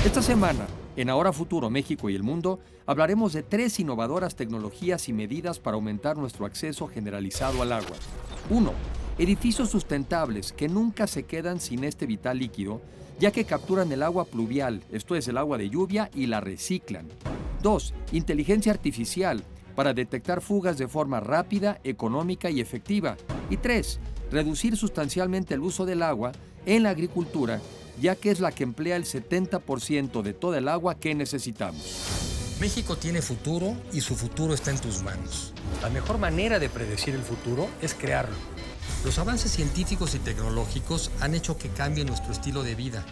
Esta semana, en Ahora Futuro México y el Mundo, hablaremos de 3 innovadoras tecnologías y medidas para aumentar nuestro acceso generalizado al agua. 1. Edificios sustentables que nunca se quedan sin este vital líquido, ya que capturan el agua pluvial, esto es el agua de lluvia, y la reciclan. 2. Inteligencia artificial para detectar fugas de forma rápida, económica y efectiva. Y 3. Reducir sustancialmente el uso del agua en la agricultura, ya que es la que emplea el 70% de toda el agua que necesitamos. México tiene futuro y su futuro está en tus manos. La mejor manera de predecir el futuro es crearlo. Los avances científicos y tecnológicos han hecho que cambie nuestro estilo de vida,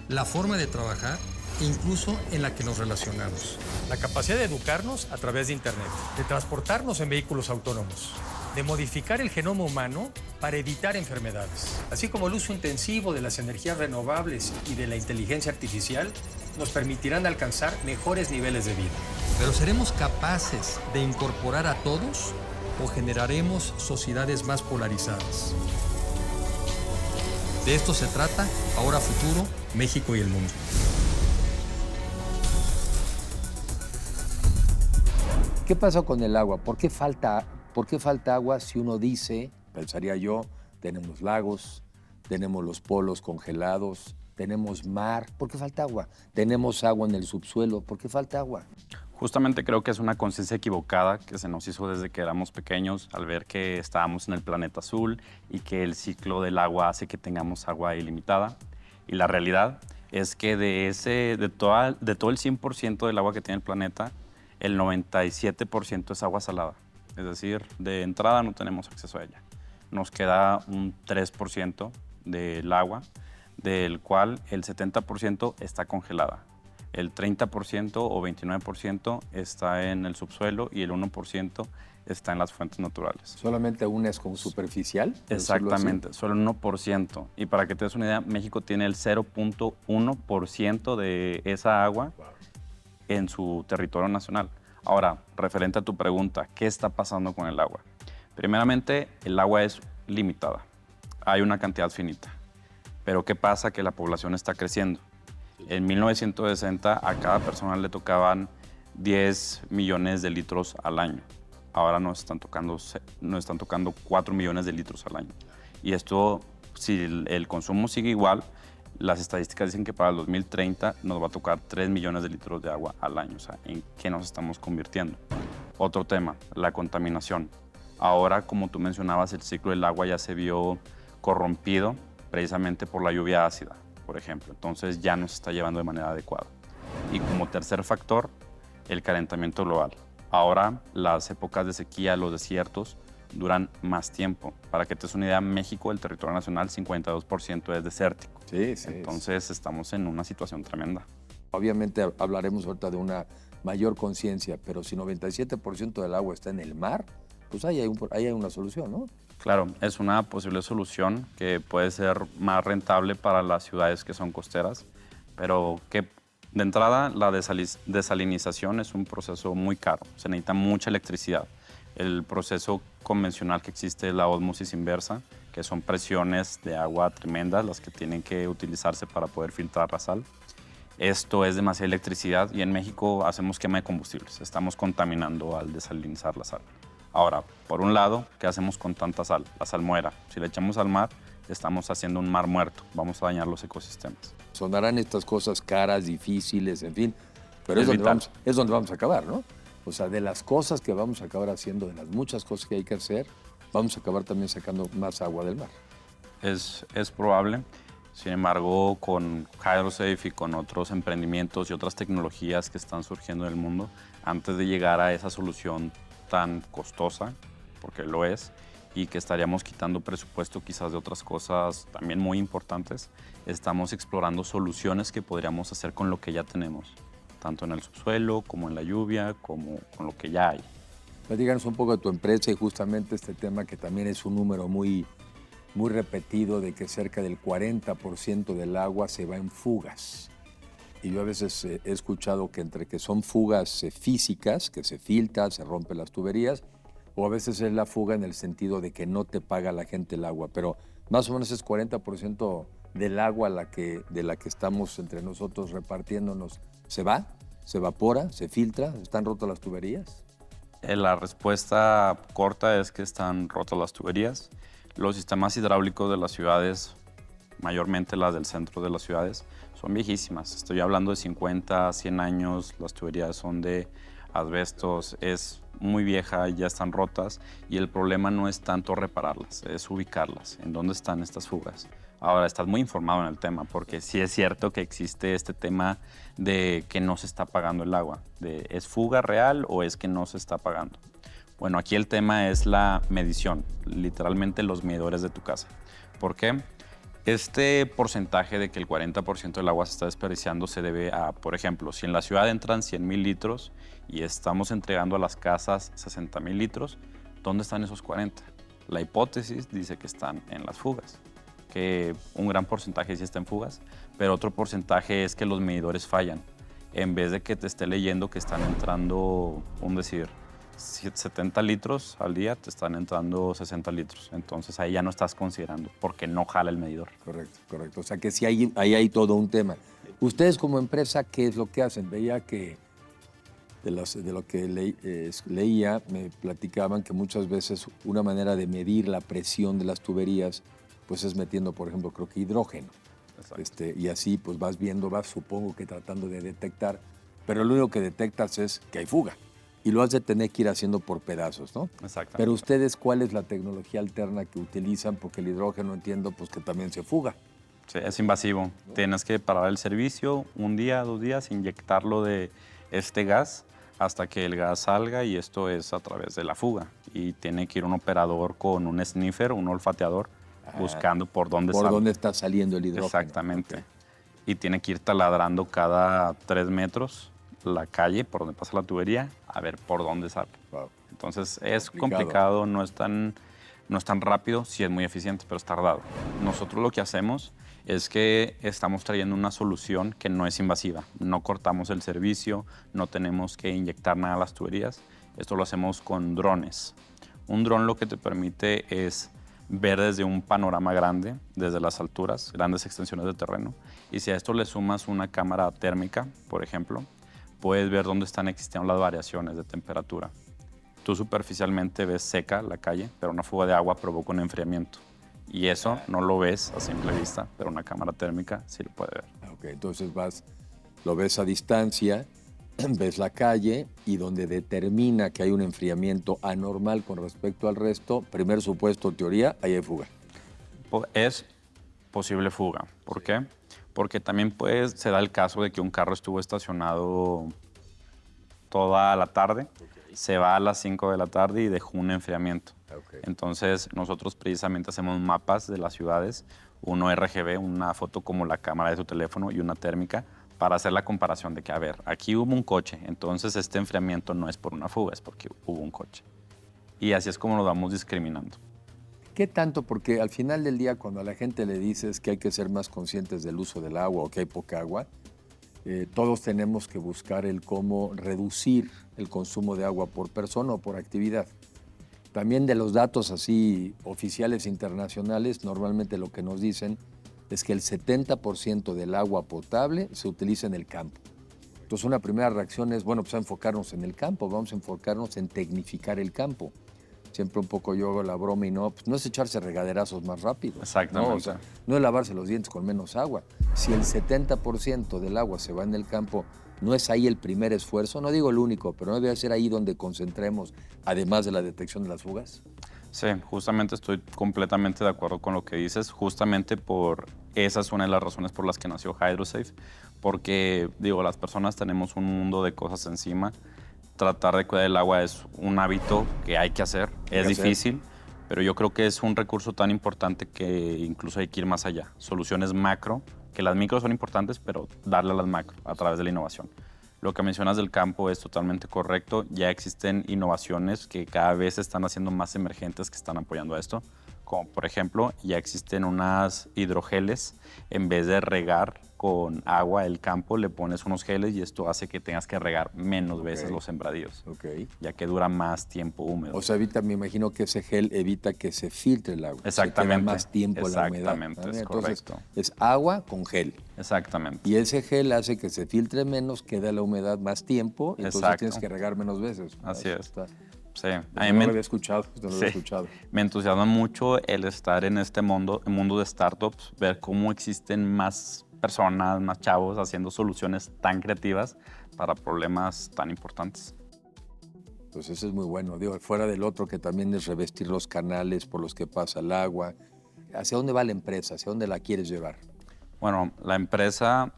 la forma de trabajar e incluso en la que nos relacionamos. La capacidad de educarnos a través de Internet, de transportarnos en vehículos autónomos, de modificar el genoma humano para evitar enfermedades, así como el uso intensivo de las energías renovables y de la inteligencia artificial, nos permitirán alcanzar mejores niveles de vida. Pero ¿seremos capaces de incorporar a todos o generaremos sociedades más polarizadas? De esto se trata Ahora Futuro, México y el Mundo. ¿Qué pasa con el agua? ¿Por qué falta agua si uno dice, pensaría yo, tenemos lagos, tenemos los polos congelados, tenemos mar? ¿Por qué falta agua? Tenemos agua en el subsuelo, ¿por qué falta agua? Justamente creo que es una conciencia equivocada que se nos hizo desde que éramos pequeños al ver que estábamos en el planeta azul y que el ciclo del agua hace que tengamos agua ilimitada. Y la realidad es que de todo el 100% del agua que tiene el planeta, el 97% es agua salada. Es decir, de entrada no tenemos acceso a ella. Nos queda un 3% del agua, del cual el 70% está congelada. El 30% o 29% está en el subsuelo y el 1% está en las fuentes naturales. ¿Solamente una es como superficial? Exactamente, solo el 1%. Y para que te des una idea, México tiene el 0.1% de esa agua en su territorio nacional. Ahora, referente a tu pregunta, ¿qué está pasando con el agua? Primeramente, el agua es limitada. Hay una cantidad finita. Pero ¿qué pasa? Que la población está creciendo. En 1960 a cada persona le tocaban 10 millones de litros al año. Ahora nos están tocando 4 millones de litros al año. Y esto, si el consumo sigue igual, las estadísticas dicen que para el 2030 nos va a tocar 3 millones de litros de agua al año. O sea, ¿en qué nos estamos convirtiendo? Otro tema, la contaminación. Ahora, como tú mencionabas, el ciclo del agua ya se vio corrompido precisamente por la lluvia ácida, por ejemplo. Entonces ya no se está llevando de manera adecuada. Y como tercer factor, el calentamiento global. Ahora las épocas de sequía, los desiertos, duran más tiempo. Para que te des una idea, México, el territorio nacional, 52% es desértico. Sí. Entonces estamos en una situación tremenda. Obviamente hablaremos ahorita de una mayor conciencia, pero si 97% del agua está en el mar, pues ahí hay una solución, ¿no? Claro, es una posible solución que puede ser más rentable para las ciudades que son costeras, pero que de entrada la desalinización es un proceso muy caro, se necesita mucha electricidad. El proceso convencional que existe es la ósmosis inversa, que son presiones de agua tremendas las que tienen que utilizarse para poder filtrar la sal. Esto es demasiada electricidad y en México hacemos quema de combustibles, estamos contaminando al desalinizar la sal. Ahora, por un lado, ¿qué hacemos con tanta sal? La sal muera. Si la echamos al mar, estamos haciendo un mar muerto. Vamos a dañar los ecosistemas. Sonarán estas cosas caras, difíciles, en fin, pero es donde vamos a acabar, ¿no? O sea, de las cosas que vamos a acabar haciendo, de las muchas cosas que hay que hacer, vamos a acabar también sacando más agua del mar. Es probable. Sin embargo, con HydroSafe y con otros emprendimientos y otras tecnologías que están surgiendo en el mundo, antes de llegar a esa solución tan costosa, porque lo es, y que estaríamos quitando presupuesto quizás de otras cosas también muy importantes, estamos explorando soluciones que podríamos hacer con lo que ya tenemos, tanto en el subsuelo, como en la lluvia, como con lo que ya hay. Díganos un poco de tu empresa y justamente este tema que también es un número muy repetido de que cerca del 40% del agua se va en fugas. Y yo a veces he escuchado que entre que son fugas físicas, que se filtra, se rompen las tuberías, o a veces es la fuga en el sentido de que no te paga la gente el agua, pero más o menos es 40% del agua de la que estamos entre nosotros repartiéndonos se va? ¿Se evapora? ¿Se filtra? ¿Están rotas las tuberías? La respuesta corta es que están rotas las tuberías. Los sistemas hidráulicos de las ciudades, mayormente las del centro de las ciudades, son viejísimas. Estoy hablando de 50, 100 años. Las tuberías son de asbestos, es muy vieja, ya están rotas y el problema no es tanto repararlas, es ubicarlas, en dónde están estas fugas. Ahora, estás muy informado en el tema porque sí es cierto que existe este tema de que no se está pagando el agua. ¿Es fuga real o es que no se está pagando? Bueno, aquí el tema es la medición, literalmente los medidores de tu casa. ¿Por qué? Este porcentaje de que el 40% del agua se está desperdiciando se debe a, por ejemplo, si en la ciudad entran 100,000 litros y estamos entregando a las casas 60,000 litros, ¿dónde están esos 40? La hipótesis dice que están en las fugas, que un gran porcentaje sí está en fugas, pero otro porcentaje es que los medidores fallan. En vez de que te esté leyendo que están entrando, un decir, 70 litros al día, te están entrando 60 litros. Entonces ahí ya no estás considerando porque no jala el medidor. Correcto, correcto. O sea que sí ahí hay todo un tema. Ustedes como empresa, ¿qué es lo que hacen? Veía que de lo que leía, me platicaban que muchas veces una manera de medir la presión de las tuberías pues es metiendo, por ejemplo, creo que hidrógeno. Y así pues vas viendo, supongo que tratando de detectar, pero lo único que detectas es que hay fuga. Y lo has de tener que ir haciendo por pedazos, ¿no? Exactamente. Pero ustedes, ¿cuál es la tecnología alterna que utilizan? Porque el hidrógeno entiendo pues que también se fuga. Sí, es invasivo. ¿No? Tienes que parar el servicio un día, 2 días, inyectarlo de este gas hasta que el gas salga y esto es a través de la fuga. Y tiene que ir un operador con un sniffer, un olfateador, buscando por dónde sale. Por dónde está saliendo el hidrógeno. Exactamente. Okay. Y tiene que ir taladrando cada 3 metros la calle por donde pasa la tubería a ver por dónde sale. Wow. Entonces es complicado, no es tan rápido, sí es muy eficiente, pero es tardado. Nosotros lo que hacemos es que estamos trayendo una solución que no es invasiva. No cortamos el servicio, no tenemos que inyectar nada a las tuberías. Esto lo hacemos con drones. Un dron lo que te permite es ver desde un panorama grande, desde las alturas, grandes extensiones de terreno. Y si a esto le sumas una cámara térmica, por ejemplo, puedes ver dónde están existiendo las variaciones de temperatura. Tú superficialmente ves seca la calle, pero una fuga de agua provoca un enfriamiento. Y eso no lo ves a simple vista, pero una cámara térmica sí lo puede ver. Ok, entonces lo ves a distancia, ves la calle y donde determina que hay un enfriamiento anormal con respecto al resto, primer supuesto, teoría, ahí hay fuga. Es posible fuga. ¿Por qué? Porque también se da el caso de que un carro estuvo estacionado toda la tarde, se va a las 5 de la tarde y dejó un enfriamiento. Entonces, nosotros precisamente hacemos mapas de las ciudades, uno RGB, una foto como la cámara de tu teléfono y una térmica, para hacer la comparación de que, a ver, aquí hubo un coche, entonces este enfriamiento no es por una fuga, es porque hubo un coche. Y así es como nos vamos discriminando. ¿Qué tanto? Porque al final del día, cuando a la gente le dices que hay que ser más conscientes del uso del agua o que hay poca agua, todos tenemos que buscar el cómo reducir el consumo de agua por persona o por actividad. También de los datos así oficiales internacionales, normalmente lo que nos dicen es que el 70% del agua potable se utiliza en el campo. Entonces una primera reacción es, bueno, pues a enfocarnos en el campo, vamos a enfocarnos en tecnificar el campo. Siempre un poco yo hago la broma y no es echarse regaderazos más rápido. Exactamente. ¿No? O sea, no es lavarse los dientes con menos agua. Si el 70% del agua se va en el campo, no es ahí el primer esfuerzo, no digo el único, pero no debe ser ahí donde concentremos, además de la detección de las fugas. Sí, justamente estoy completamente de acuerdo con lo que dices. Justamente esa es una de las razones por las que nació HydroSafe, porque las personas tenemos un mundo de cosas encima. Tratar de cuidar el agua es un hábito que hay que hacer, es difícil, pero yo creo que es un recurso tan importante que incluso hay que ir más allá. Soluciones macro, que las micro son importantes, pero darle a las macro a través de la innovación. Lo que mencionas del campo es totalmente correcto. Ya existen innovaciones que cada vez se están haciendo más emergentes que están apoyando a esto, Como por ejemplo, ya existen unas hidrogeles. En vez de regar con agua el campo, le pones unos geles y esto hace que tengas que regar menos veces los sembradíos, ya que dura más tiempo húmedo. O sea, me imagino que ese gel evita que se filtre el agua. Exactamente. Se queda más tiempo la humedad. Exactamente, es correcto. Es agua con gel. Exactamente. Y ese gel hace que se filtre menos, queda la humedad más tiempo, entonces tienes que regar menos veces. Así es. Sí. No lo había escuchado, no lo había escuchado. Me entusiasma mucho el estar en este mundo de startups, ver cómo existen más personas, más chavos haciendo soluciones tan creativas para problemas tan importantes. Pues eso es muy bueno. Digo, fuera del otro que también es revestir los canales por los que pasa el agua. ¿Hacia dónde va la empresa? ¿Hacia dónde la quieres llevar? Bueno, la empresa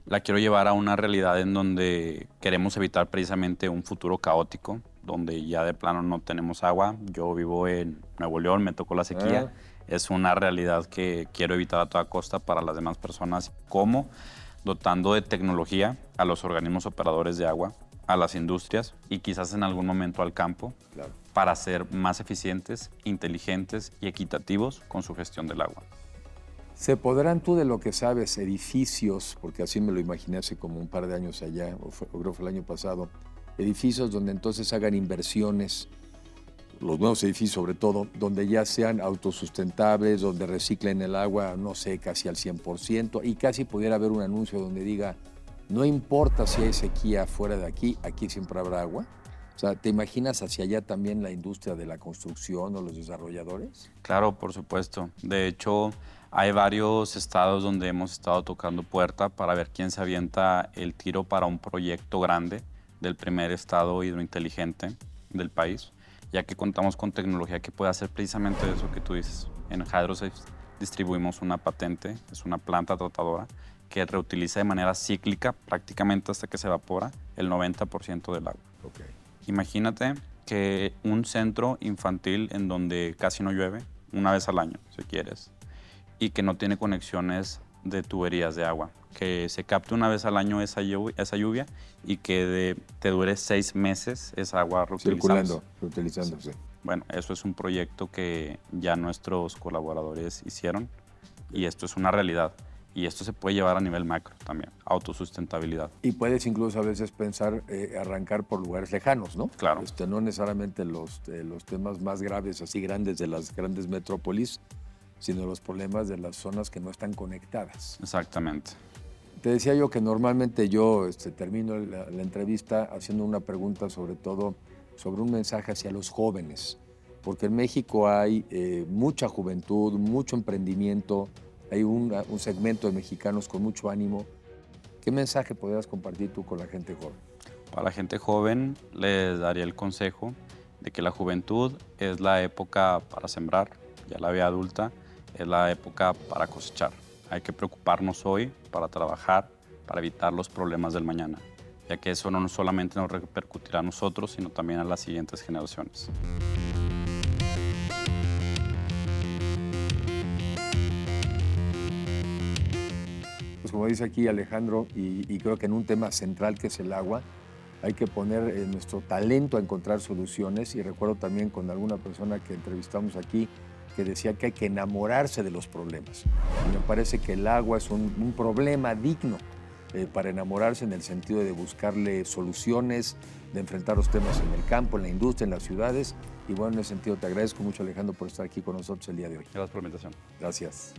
la quiero llevar a una realidad en donde queremos evitar precisamente un futuro caótico, donde ya de plano no tenemos agua. Yo vivo en Nuevo León, me tocó la sequía. Es una realidad que quiero evitar a toda costa para las demás personas. ¿Cómo? Dotando de tecnología a los organismos operadores de agua, a las industrias y quizás en algún momento al campo, para ser más eficientes, inteligentes y equitativos con su gestión del agua. ¿Se podrán, tú de lo que sabes, edificios, porque así me lo imaginé hace como un par de años allá, o creo que fue el año pasado, edificios donde entonces hagan inversiones, los nuevos edificios sobre todo, donde ya sean autosustentables, donde reciclen el agua, no sé, casi al 100%, y casi pudiera haber un anuncio donde diga, no importa si hay sequía fuera de aquí, aquí siempre habrá agua? O sea, ¿te imaginas hacia allá también la industria de la construcción o los desarrolladores? Claro, por supuesto. De hecho, hay varios estados donde hemos estado tocando puerta para ver quién se avienta el tiro para un proyecto grande del primer estado hidrointeligente del país, ya que contamos con tecnología que puede hacer precisamente eso que tú dices. En Hydrosafe distribuimos una patente, es una planta tratadora que reutiliza de manera cíclica, prácticamente hasta que se evapora, el 90% del agua. Imagínate que un centro infantil en donde casi no llueve, una vez al año, si quieres, y que no tiene conexiones de tuberías de agua, que se capte una vez al año esa lluvia y que te dure 6 meses esa agua reutilizándose. Bueno, eso es un proyecto que ya nuestros colaboradores hicieron y esto es una realidad. Y esto se puede llevar a nivel macro también, autosustentabilidad. Y puedes incluso a veces pensar arrancar por lugares lejanos, ¿no? Claro. No necesariamente los temas más graves, así grandes de las grandes metrópolis, sino los problemas de las zonas que no están conectadas. Exactamente. Te decía yo que normalmente yo termino la entrevista haciendo una pregunta sobre todo sobre un mensaje hacia los jóvenes, porque en México hay mucha juventud, mucho emprendimiento, hay un segmento de mexicanos con mucho ánimo. ¿Qué mensaje podrías compartir tú con la gente joven? Para la gente joven les daría el consejo de que la juventud es la época para sembrar, ya la vida adulta es la época para cosechar. Hay que preocuparnos hoy para trabajar, para evitar los problemas del mañana, ya que eso no solamente nos repercutirá a nosotros, sino también a las siguientes generaciones. Pues como dice aquí Alejandro, y creo que en un tema central que es el agua, hay que poner nuestro talento a encontrar soluciones. Y recuerdo también con alguna persona que entrevistamos aquí que decía que hay que enamorarse de los problemas. Y me parece que el agua es un problema digno para enamorarse en el sentido de buscarle soluciones, de enfrentar los temas en el campo, en la industria, en las ciudades. Y bueno, en ese sentido te agradezco mucho, Alejandro, por estar aquí con nosotros el día de hoy. Gracias por la invitación. Gracias.